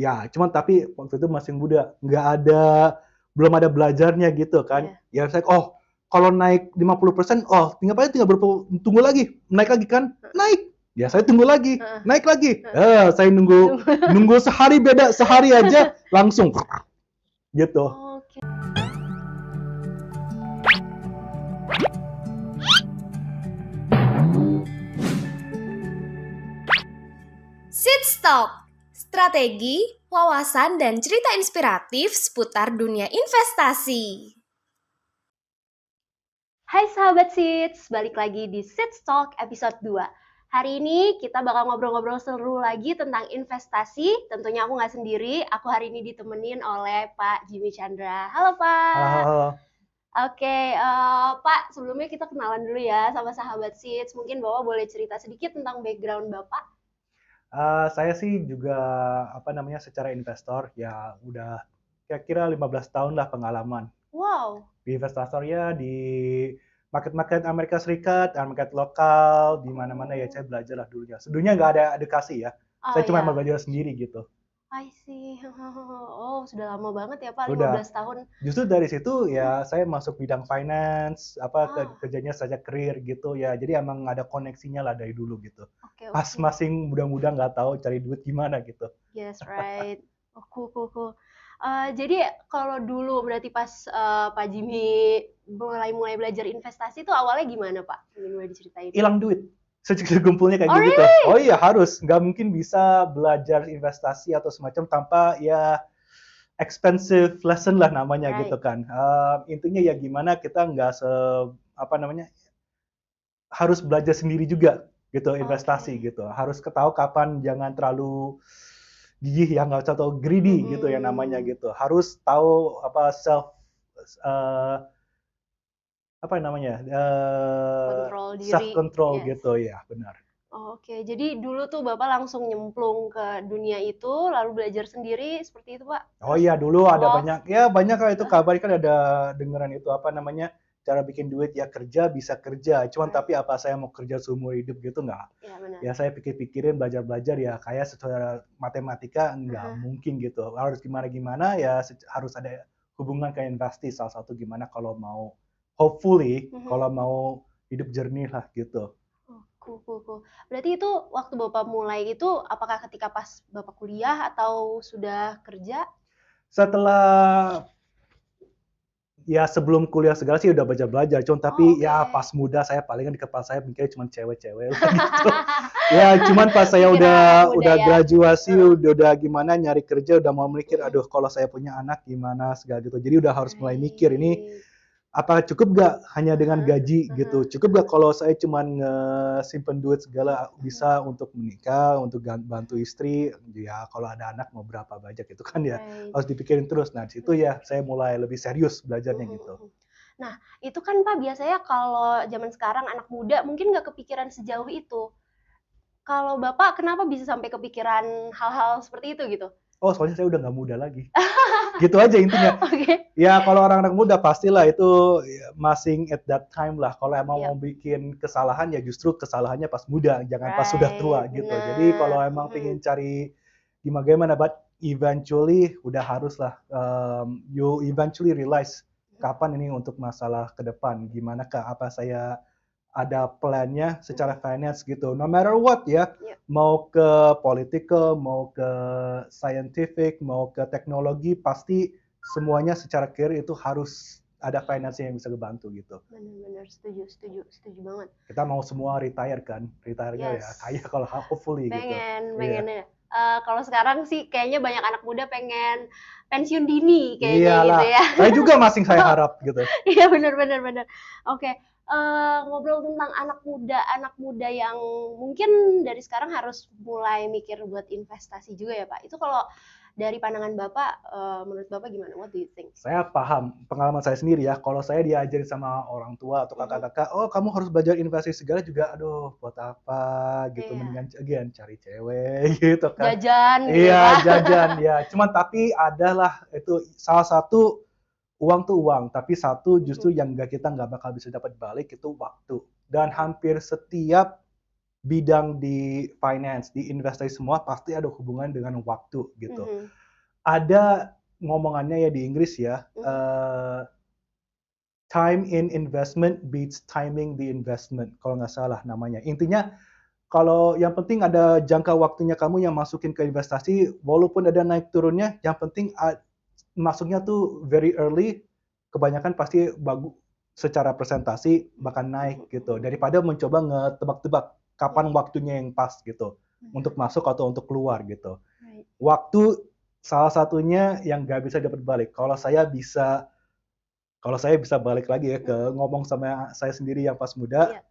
Ya, cuman tapi waktu itu masih muda, belum ada belajarnya gitu kan. Iya. Ya saya, oh kalau naik 50%, oh tinggal tunggu lagi, naik lagi kan, Heeh. naik. Ya saya tunggu lagi, Heeh. naik lagi. Heeh. Saya nunggu Nunggu. nunggu sehari beda, sehari aja langsung gitu. Oke. Seed Stock, strategi, wawasan, dan cerita inspiratif seputar dunia investasi. Hai sahabat Seeds, balik lagi di Seeds Talk episode 2. Hari ini kita bakal ngobrol-ngobrol seru lagi tentang investasi. Tentunya aku nggak sendiri, aku hari ini ditemenin oleh Pak Jimmy Chandra. Halo Pak. Halo. Oke, Pak, sebelumnya kita kenalan dulu ya sama sahabat Seeds. Mungkin Bapak boleh cerita sedikit tentang background Bapak? Saya sih juga secara investor ya udah kira-kira 15 tahun lah pengalaman. Wow. Di investor ya di market-market Amerika Serikat, market lokal, di mana-mana ya saya belajar lah dulunya. Sebenarnya nggak ada edukasi ya. Oh Saya cuma ya, belajar sendiri gitu. I see. Oh, sudah lama banget ya Pak, Udah. 15 tahun. Justru dari situ Mm-mm. ya saya masuk bidang finance, Ah, kerjanya saja career gitu ya. Jadi emang ada koneksinya lah dari dulu gitu. oke Pas oke. masing muda-muda nggak tahu cari duit gimana gitu. Yes, right. Oh, cool. Jadi kalau dulu berarti pas Pak Jimmy mulai belajar investasi itu awalnya gimana Pak? Ini boleh diceritain. Hilang duit. Secukupnya kumpulnya kayak Oh gitu. really? Oh iya harus, nggak mungkin bisa belajar investasi atau semacam tanpa ya expensive lesson lah namanya gitu Right. kan. Intinya ya gimana kita nggak apa namanya harus belajar sendiri juga gitu investasi Oke. gitu. Harus ketahui kapan jangan terlalu gigih ya nggak usah tahu greedy gitu ya namanya Mm-mm. gitu. Harus tahu apa uh, apa namanya Kontrol self diri. control Yes. gitu ya benar. Oke, jadi dulu tuh Bapak langsung nyemplung ke dunia itu, lalu belajar sendiri seperti itu Pak? Oh Terus iya dulu ada loss. banyak lah itu kabar kan ada dengeran itu apa namanya cara bikin duit ya kerja bisa kerja. Cuman Right. tapi apa saya mau kerja seumur hidup gitu nggak? Ya benar. Ya saya pikir-pikirin belajar-belajar ya kayak secara matematika nggak Aha. mungkin gitu. Harus gimana-gimana ya harus ada hubungan kayak investasi salah satu gimana kalau mau hopefully Mhm. kalau mau hidup jernih lah gitu. Oh, cool. Berarti itu waktu Bapak mulai itu apakah ketika pas Bapak kuliah atau sudah kerja? Setelah ya sebelum kuliah segala sih udah belajar-belajar, cuman Oh, tapi oke. ya pas muda saya palingan di kepala saya mikirnya cuma cewek-cewek lah gitu. Ya cuman pas saya Pikiran anak muda udah ya. graduasi, Heeh. udah gimana nyari kerja, udah mau mikir, Mhm. aduh kalau saya punya anak gimana segala gitu. Jadi udah harus mulai mikir ini Right. apa cukup gak hanya dengan Aha, gaji gitu? aha, Cukup gak aha. kalau saya cuman simpen duit segala Mhm. bisa untuk menikah, untuk bantu istri, ya kalau ada anak mau berapa banyak itu kan ya Right. harus dipikirin terus. Nah di situ ya saya mulai lebih serius belajarnya Mhm, gitu. mhm. Nah, itu kan Pak biasanya kalau zaman sekarang anak muda mungkin nggak kepikiran sejauh itu. Kalau Bapak kenapa bisa sampai kepikiran hal-hal seperti itu gitu? Oh, soalnya saya udah nggak muda lagi. Gitu aja intinya. Oke. Ya kalau orang anak muda pastilah itu ya, masing at that time lah. Kalau emang mau Yap. bikin kesalahan ya justru kesalahannya pas muda, jangan pas sudah Right, tua gitu. Jadi kalau benar. emang Mhm. pengen cari gimana but eventually udah harus lah you eventually realize kapan ini untuk masalah ke depan. Gimana ke apa saya ada plannya secara Mhm. finance gitu. No matter what ya, Yap. mau ke political, mau ke scientific, mau ke teknologi, pasti semuanya secara career itu harus ada finance yang bisa ngebantu gitu. Benar-benar setuju banget. Kita mau semua retire kan, retire-nya ya kaya Yes. kalau hopefully gitu. Pengen Iya. ya. Kalau sekarang sih kayaknya banyak anak muda pengen pensiun dini kayaknya gitu Iyalah, ya. saya juga masing saya harap gitu. Iya benar. Oke, ngobrol tentang anak muda yang mungkin dari sekarang harus mulai mikir buat investasi juga ya Pak. Itu kalau dari pandangan Bapak, menurut Bapak gimana? What do you think? Saya paham pengalaman saya sendiri ya. Kalau saya diajarin sama orang tua atau Mhm. kakak-kakak, oh kamu harus belajar investasi segala juga, aduh buat apa gitu. Iya. Mendingan again cari cewek gitu kan. Jajan gitu ya Iya Pak. jajan ya. Cuman tapi adalah itu salah satu uang tuh uang, tapi satu Mhm. justru yang kita nggak bakal bisa dapat balik itu waktu. Dan hampir setiap bidang di finance, di investasi semua pasti ada hubungan dengan waktu gitu. Mhm. Ada ngomongannya ya di Inggris ya, time in investment beats timing the investment, kalau nggak salah namanya. Intinya kalau yang penting ada jangka waktunya kamu yang masukin ke investasi, walaupun ada naik turunnya, yang penting masuknya tuh very early, kebanyakan pasti bagus secara presentasi bakal naik gitu. Daripada mencoba ngetebak-tebak kapan Iya. waktunya yang pas gitu untuk masuk atau untuk keluar gitu. Right. Waktu salah satunya yang nggak bisa dapat balik. Kalau saya bisa balik lagi ya ke ngomong sama saya sendiri yang pas muda, Iya.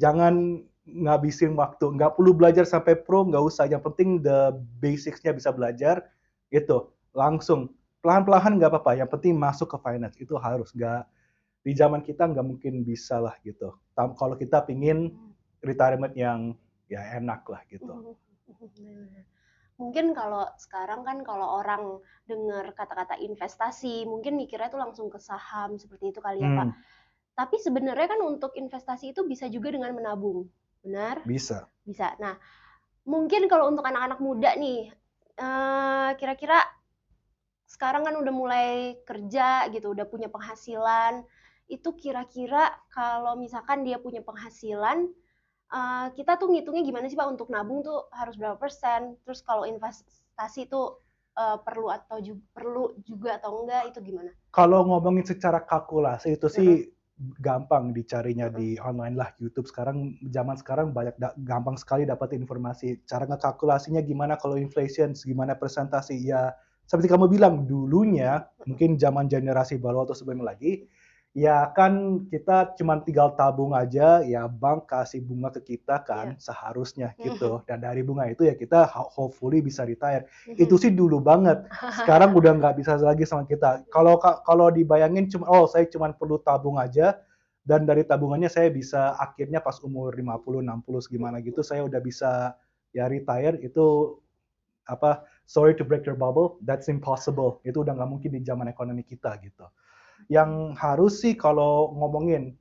jangan ngabisin waktu, nggak perlu belajar sampai pro, nggak usah, yang penting the basics-nya bisa belajar, itu langsung pelan-pelan nggak apa-apa, yang penting masuk ke finance itu harus, nggak di zaman kita nggak mungkin bisa lah gitu. Kalau kita pingin retirement yang ya enak lah gitu. Benar. Mungkin kalau sekarang kan kalau orang dengar kata-kata investasi, mungkin mikirnya tuh langsung ke saham seperti itu kali ya, Pak. Tapi sebenarnya kan untuk investasi itu bisa juga dengan menabung. Benar? Bisa. Bisa. Nah, mungkin kalau untuk anak-anak muda nih, kira-kira sekarang kan udah mulai kerja gitu, udah punya penghasilan. Itu kira-kira kalau misalkan dia punya penghasilan, kita tuh ngitungnya gimana sih Pak untuk nabung tuh harus berapa persen? Terus kalau investasi tuh perlu juga atau enggak itu gimana? Kalau ngomongin secara kalkulasi itu sih gampang dicarinya di online lah, YouTube sekarang, zaman sekarang gampang sekali dapat informasi. Cara ngekalkulasinya gimana kalau inflation, gimana presentasi, ya seperti kamu bilang dulunya, mungkin zaman generasi baru atau sebelumnya lagi, ya kan kita cuma tinggal tabung aja, ya bank kasih bunga ke kita kan seharusnya gitu. Dan dari bunga itu ya kita hopefully bisa retire. Itu sih dulu banget. Sekarang udah nggak bisa lagi sama kita. Kalau dibayangin saya cuma perlu tabung aja, dan dari tabungannya saya bisa akhirnya pas umur 50, 60 gimana gitu saya udah bisa ya retire, itu sorry to break your bubble, that's impossible. Itu udah nggak mungkin di zaman ekonomi kita gitu. Yang harus sih kalau ngomongin,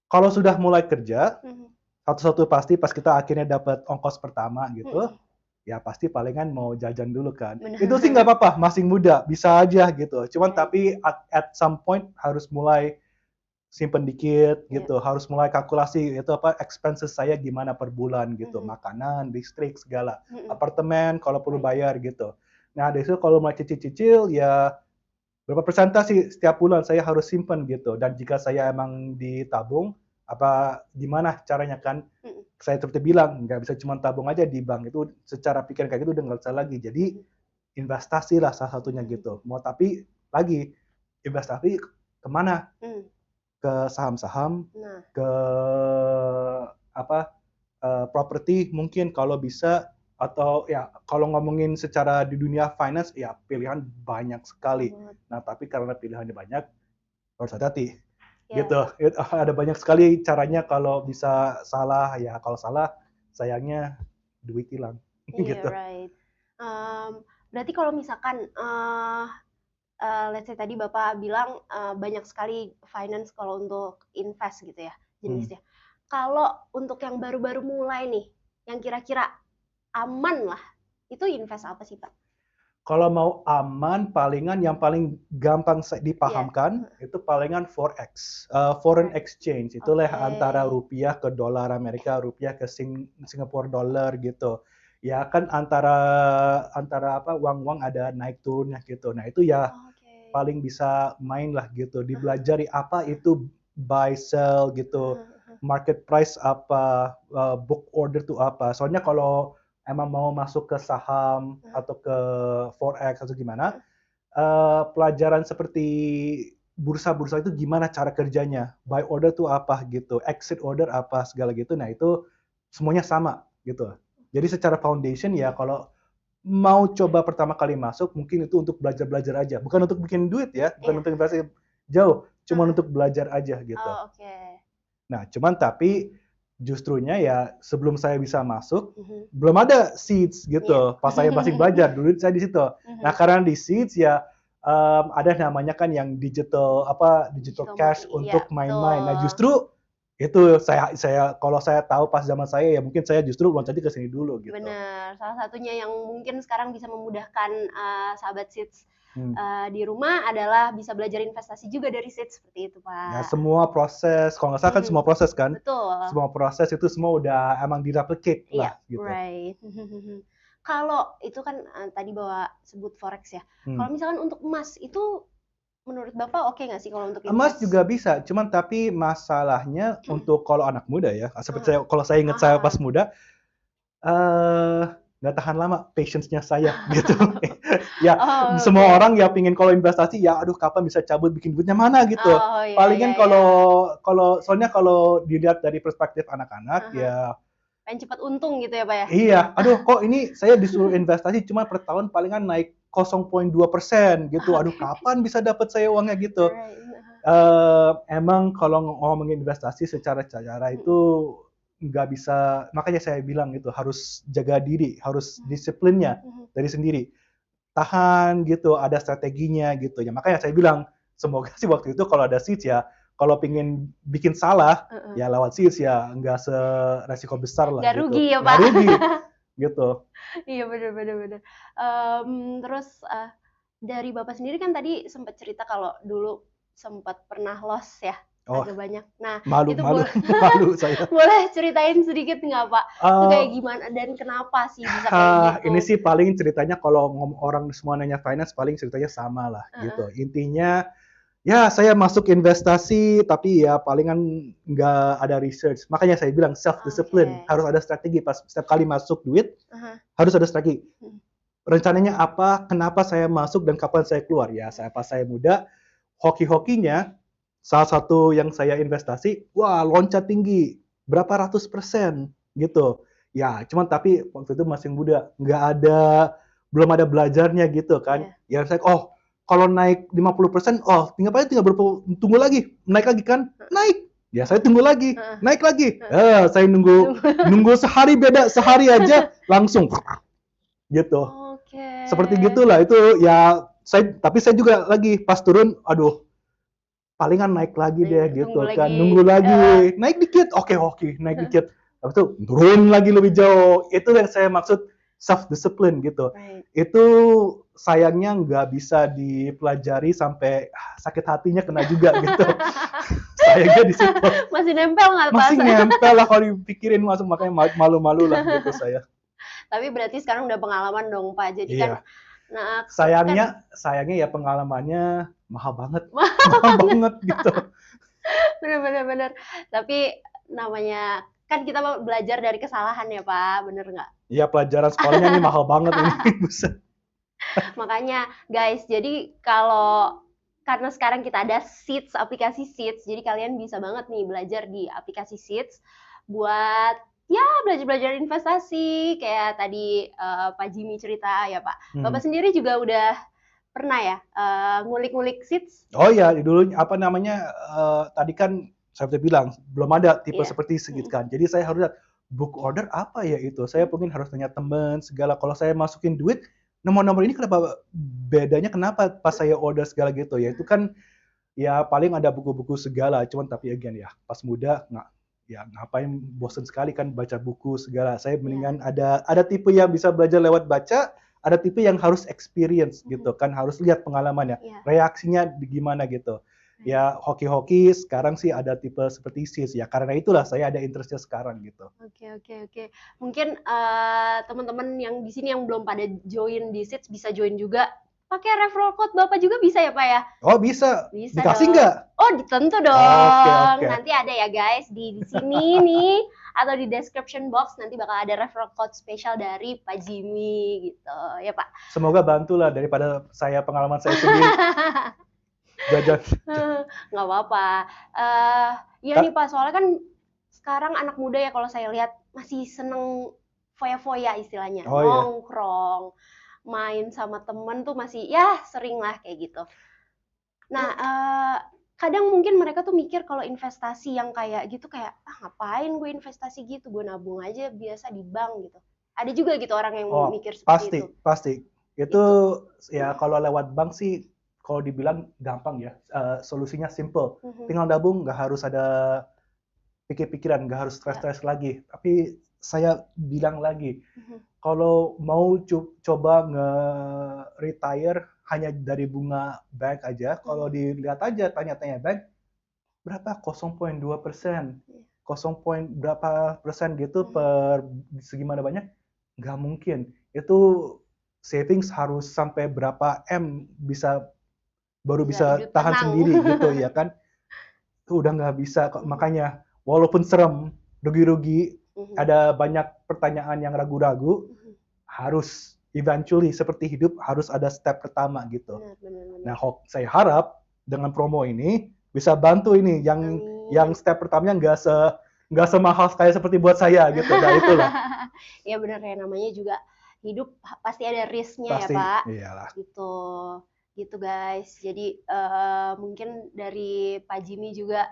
kalau sudah mulai kerja, satu-satu pasti pas kita akhirnya dapat ongkos pertama gitu, ya pasti palingan mau jajan dulu kan. Benar. Itu sih nggak apa-apa, masih muda, bisa aja gitu. Cuman tapi at some point harus mulai simpen dikit gitu, harus mulai kalkulasi itu expenses saya gimana per bulan gitu, makanan, listrik, segala, apartemen kalau perlu bayar gitu. Nah dari situ kalau mulai cicil-cicil ya berapa persentase setiap bulan saya harus simpen gitu, dan jika saya emang ditabung gimana caranya kan, saya seperti bilang nggak bisa cuma tabung aja di bank, itu secara pikiran kayak gitu udah nggak bisa lagi, jadi investasi lah salah satunya gitu. Mau tapi lagi investasi kemana? Ke saham-saham, ke properti mungkin kalau bisa, atau ya kalau ngomongin secara di dunia finance ya pilihan banyak sekali. Nah tapi karena pilihannya banyak harus hati-hati gitu. Ada banyak sekali caranya, kalau bisa salah ya, kalau salah sayangnya duit hilang gitu. Right. Berarti kalau misalkan let's say tadi Bapak bilang banyak sekali finance kalau untuk invest gitu ya jenisnya. Kalau untuk yang baru-baru mulai nih, yang kira-kira aman lah, itu invest apa sih Pak? Kalau mau aman, palingan yang paling gampang dipahamkan itu palingan forex, foreign exchange. Itulah antara rupiah ke dolar Amerika, rupiah ke Singapore dollar gitu. Ya kan antara uang-uang ada naik turunnya gitu. Nah itu ya paling bisa main lah gitu. Dipelajari apa itu buy sell gitu, market price apa, book order tuh apa. Soalnya kalau emang mau masuk ke saham atau ke forex atau gimana, pelajaran seperti bursa-bursa itu gimana cara kerjanya, buy order tuh apa gitu, exit order apa segala gitu. Nah itu semuanya sama gitu. Jadi secara foundation ya kalau mau coba pertama kali masuk mungkin itu untuk belajar-belajar aja, bukan untuk bikin duit ya, bukan untuk investasi jauh, cuma untuk belajar aja gitu. Nah cuman tapi justrunya ya sebelum saya bisa masuk belum ada seeds gitu. Pas saya masih belajar dulu saya di situ. Nah karena di seeds ya ada namanya kan yang digital cash untuk main-main. Nah justru Itu saya kalau saya tahu pas zaman saya ya mungkin saya justru loncatnya ke sini dulu gitu. Bener, salah satunya yang mungkin sekarang bisa memudahkan sahabat Seeds Hmm. di rumah adalah bisa belajar investasi juga dari Seeds seperti itu, Ya Pak. semua proses, kalau nggak salah kan Mhm. semua proses kan, Betul. semua proses itu semua udah emang direplicate Iya, lah gitu. right. Kalau itu kan tadi bawa sebut forex ya. Kalau misalkan untuk emas itu menurut Bapak oke nggak sih kalau untuk Emas invest? juga bisa, cuman tapi masalahnya untuk kalau anak muda ya, seperti Aha. kalau saya ingat saya pas Aha. muda, nggak tahan lama patience-nya saya gitu. Ya Oh, semua oke. orang ya pingin kalau investasi ya aduh kapan bisa cabut bikin duitnya mana gitu. Oh, iya, Palingan iya, kalau iya. kalau soalnya kalau dilihat dari perspektif anak-anak Aha. ya Pengen cepat untung gitu ya, Pak ya? iya, aduh kok ini saya disuruh investasi cuma per tahun palingan naik 0,2% gitu. Aduh Oke. kapan bisa dapat saya uangnya gitu. Right. Emang kalau ngomongin investasi secara cara itu nggak bisa, makanya saya bilang itu harus jaga diri, harus disiplinnya dari sendiri. Tahan gitu, ada strateginya gitu ya. Makanya saya bilang, semoga sih waktu itu kalau ada seeds ya, kalau pingin bikin salah, ya lewat seeds ya, nggak seresiko besar lah Nggak gitu. rugi ya, Nggak Pak? rugi gitu. Iya, bener, bener, bener. Terus dari Bapak sendiri kan tadi sempat cerita kalau dulu sempat pernah loss ya, Oh, agak banyak. Nah, malu, itu malu, boleh malu saya. boleh ceritain sedikit nggak, Pak? Itu kayak Eh, gimana dan kenapa sih bisa kayak ini gitu? sih paling ceritanya kalau orang semua nanya finance paling ceritanya sama lah Heeh. gitu. Intinya ya saya masuk investasi tapi ya palingan nggak ada research. Makanya saya bilang self discipline, Oke. harus ada strategi pas setiap kali masuk duit Aha. harus ada strategi. Hmm. Rencananya apa, kenapa saya masuk dan kapan saya keluar. Ya saya pas saya muda, hoki-hokinya salah satu yang saya investasi, wah loncat tinggi, berapa ratus persen gitu. Ya, cuman tapi waktu itu masih muda, belum ada belajarnya gitu kan. Iya. Ya saya, oh kalau naik 50%, oh tinggal tunggu lagi, naik lagi kan? Naik. Ya saya tunggu lagi, Heeh. naik lagi. Heeh. Saya nunggu sehari beda, sehari aja langsung gitu. Oke. Seperti gitulah itu ya tapi saya juga lagi pas turun, aduh palingan naik lagi deh Tunggu gitu kan, lagi. nunggu lagi, naik dikit, oke, naik dikit, habis itu turun lagi lebih jauh. Itu yang saya maksud self discipline gitu. Right. Itu sayangnya nggak bisa dipelajari sampai sakit hatinya kena juga gitu. Sayangnya di situ. Masih nempel nggak, Pak? Masih nempel lah kalau dipikirin masuk, makanya malu-malu lah gitu saya. Tapi berarti sekarang udah pengalaman dong, Pak. Jadi kan, Iya. nah, Sayangnya ya pengalamannya mahal banget, mahal banget gitu. bener. Tapi namanya kan kita belajar dari kesalahan ya, Pak. Bener nggak? Iya pelajaran sekolahnya nih mahal banget ini, buset. Makanya, guys, jadi karena sekarang kita ada Seeds, aplikasi Seeds, jadi kalian bisa banget nih belajar di aplikasi Seeds buat ya belajar investasi kayak tadi Pak Jimmy cerita ya, Pak. Bapak sendiri juga udah pernah ya ngulik-ngulik Seeds? Oh iya, dulu apa namanya tadi kan saya udah bilang belum ada tipe Iya. seperti segitu kan. Jadi saya harus lihat book order apa ya itu. Saya mungkin harus tanya teman segala. Kalau saya masukin duit, nomor-nomor ini kenapa bedanya kenapa pas saya order segala gitu ya. Itu kan ya paling ada buku-buku segala. Cuman tapi again ya pas muda ya ngapain bosen sekali kan baca buku segala. Saya mendingan ada tipe yang bisa belajar lewat baca, ada tipe yang harus experience gitu kan, harus lihat pengalamannya, reaksinya gimana gitu. Ya hoki-hoki sekarang sih ada tipe seperti SIS ya, karena itulah saya ada interestnya sekarang gitu. Oke. Mungkin teman-teman yang di sini yang belum pada join di Seeds bisa join juga. Pakai referral code Bapak juga bisa ya, Pak ya? Oh bisa. Bisa Dikasih dong. nggak? Oh tentu dong. Oke. Nanti ada ya guys di sini nih atau di description box nanti bakal ada referral code spesial dari Pak Jimmy gitu ya, Pak. Semoga bantulah daripada pengalaman saya sendiri. Jajan. Nggak apa-apa. Ya nih Pak, soalnya kan sekarang anak muda ya kalau saya lihat masih seneng foya-foya istilahnya, nongkrong, main sama temen tuh masih ya sering lah kayak gitu. Nah, kadang mungkin mereka tuh mikir kalau investasi yang kayak gitu kayak ngapain gue investasi gitu, gue nabung aja biasa di bank gitu. Ada juga gitu orang yang mikir seperti itu. Pasti. Itu ya kalau lewat bank sih kalau dibilang gampang ya, solusinya simple. Tinggal nabung, nggak harus ada pikir-pikiran, nggak harus stres-stres lagi. Tapi saya bilang lagi, kalau mau coba nge-retire hanya dari bunga bank aja, kalau dilihat aja, tanya-tanya bank, berapa? 0,2%. 0, berapa persen gitu per segimana banyak? Nggak mungkin. Itu savings harus sampai berapa M baru bisa hidup tahan tenang. sendiri gitu ya kan. Itu udah nggak bisa kok. Makanya walaupun serem, rugi-rugi, ada banyak pertanyaan yang ragu-ragu, harus eventually seperti hidup harus ada step pertama gitu. Nah, saya harap dengan promo ini bisa bantu ini yang step pertamanya nggak semahal kayak seperti buat saya gitu. Nah, itulah. Ya benar ya, namanya juga hidup pasti ada risknya ya Pasti, Pak. iyalah. Gitu guys. Jadi mungkin dari Pak Jimmy juga,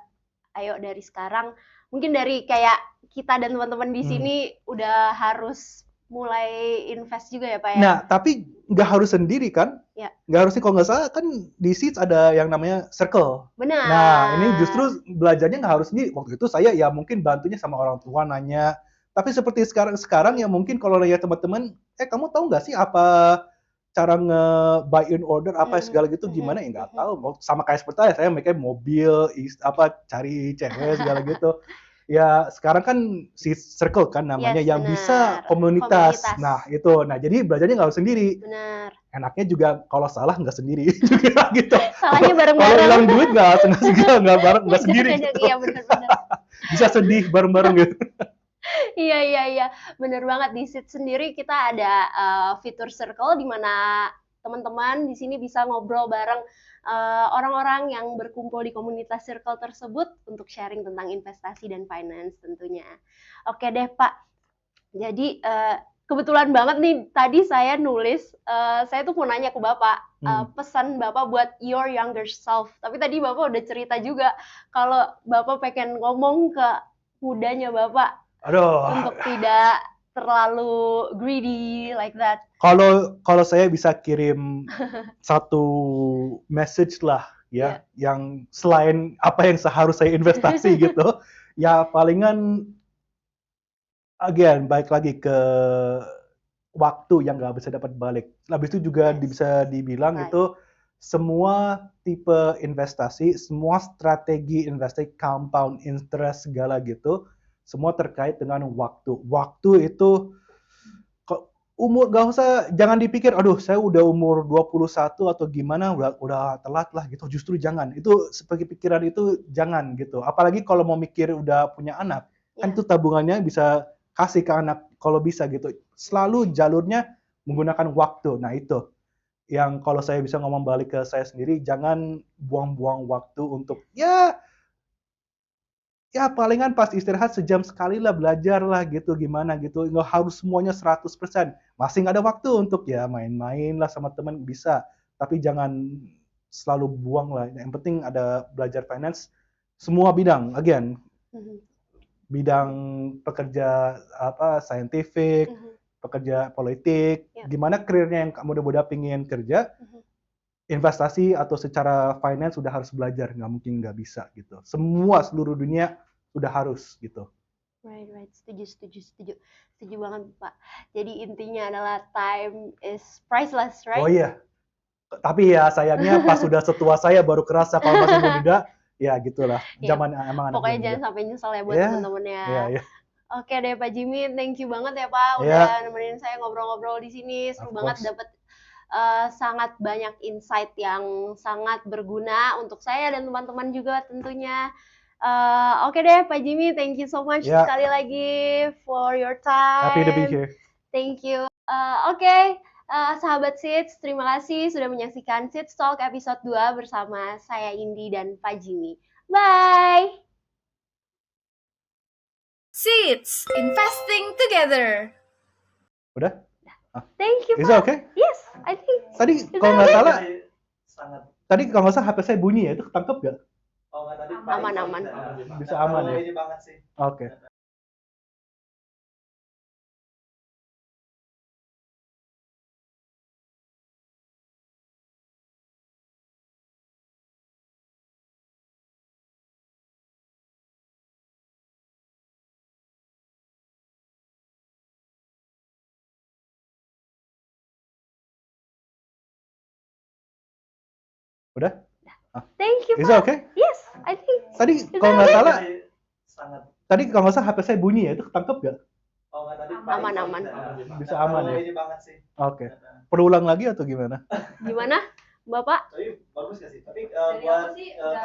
ayo dari sekarang, mungkin dari kayak kita dan teman-teman di sini udah harus mulai invest juga ya Pak ya. Nah, tapi nggak harus sendiri kan? Ya. Nggak harusnya, kalau nggak salah kan di Seeds ada yang namanya Circle. Benar. Nah, ini justru belajarnya nggak harus sendiri. Waktu itu saya ya mungkin bantunya sama orang tua nanya. Tapi seperti sekarang ya mungkin kalau nanya teman-teman, kamu tahu nggak sih apa cara nge-buy in order apa segala gitu gimana? Ya nggak tahu. Sama kayak seperti saya mikir mobil, cari cewek segala gitu. Ya sekarang kan si Circle kan namanya, yang bisa komunitas. Nah itu, jadi belajarnya nggak harus sendiri. Benar. Enaknya juga kalau salah nggak sendiri juga gitu. Salahnya bareng-bareng. Kalau hilang duit nggak sendiri. Gitu. Iya benar-benar. Bisa sedih bareng-bareng gitu. Iya, benar banget. Di Seeds sendiri kita ada fitur Circle di mana teman-teman di sini bisa ngobrol bareng orang-orang yang berkumpul di komunitas Circle tersebut untuk sharing tentang investasi dan finance tentunya. Oke deh Pak, jadi kebetulan banget nih tadi saya nulis, saya tuh mau nanya ke Bapak, pesan Bapak buat your younger self. Tapi tadi Bapak udah cerita juga kalau Bapak pengen ngomong ke mudanya Bapak. Aduh. Untuk tidak terlalu greedy like that. Kalau saya bisa kirim satu message lah ya, yang selain apa yang seharusnya saya investasi gitu, ya palingan again balik lagi ke waktu yang nggak bisa dapat balik. Habis itu juga bisa dibilang itu semua tipe investasi, semua strategi investasi, compound interest segala gitu, semua terkait dengan waktu. Waktu itu umur jangan dipikir, aduh saya udah umur 21 atau gimana, udah telat lah gitu. Justru jangan. Itu sebagai pikiran itu jangan gitu. Apalagi kalau mau mikir udah punya anak, kan itu tabungannya bisa kasih ke anak kalau bisa gitu. Selalu jalurnya menggunakan waktu. Nah itu yang kalau saya bisa ngomong balik ke saya sendiri, jangan buang-buang waktu untuk ya palingan pas istirahat sejam sekali lah belajar lah gitu, gimana gitu. Nggak harus semuanya 100%. Masih nggak ada waktu untuk ya main-main lah sama teman bisa. Tapi jangan selalu buang lah. Yang penting ada belajar finance semua bidang. Again, bidang pekerja scientific, pekerja politik, gimana karirnya yang kamu udah pingin kerja, investasi atau secara finance sudah harus belajar, nggak mungkin nggak bisa gitu. Semua seluruh dunia sudah harus gitu. Right. Setuju banget Pak. Jadi intinya adalah time is priceless, right? Oh iya. Tapi ya sayangnya pas sudah setua saya baru kerasa, kalau masih muda ya gitulah. Zaman emang anak. Pokoknya jangan sampai nyesel ya buat teman-teman ya. Iya. Oke deh Pak Jimmy, thank you banget ya Pak udah nemenin saya ngobrol-ngobrol di sini. Seru banget dapat sangat banyak insight yang sangat berguna untuk saya dan teman-teman juga tentunya. Oke deh Pak Jimmy, thank you so much sekali lagi for your time. Happy to be here. Thank you. Oke, sahabat Seeds, terima kasih sudah menyaksikan Seeds Talk episode 2 bersama saya Indi dan Pak Jimmy. Bye! Seeds, investing together. Udah? Thank you, Pak. Is it okay? Yes, I think. Tadi kalau nggak salah, HP saya bunyi ya, itu ketangkep nggak? Oh, tadi aman. Bisa aman ya? Ini banget sih. Oke. Udah? Thank you, Is it Pak. okay? Yes, I think. Tadi Is kalau that nggak okay? salah, Sangat. tadi kalau nggak salah HP saya bunyi ya, itu ketangkep nggak? Oh nggak tadi. Aman. Bisa aman ya? Ini banget sih. Oke. Perlu ulang lagi atau gimana? Gimana, Bapak? Tapi bagus nggak sih? Tapi Dari buat aku sih udah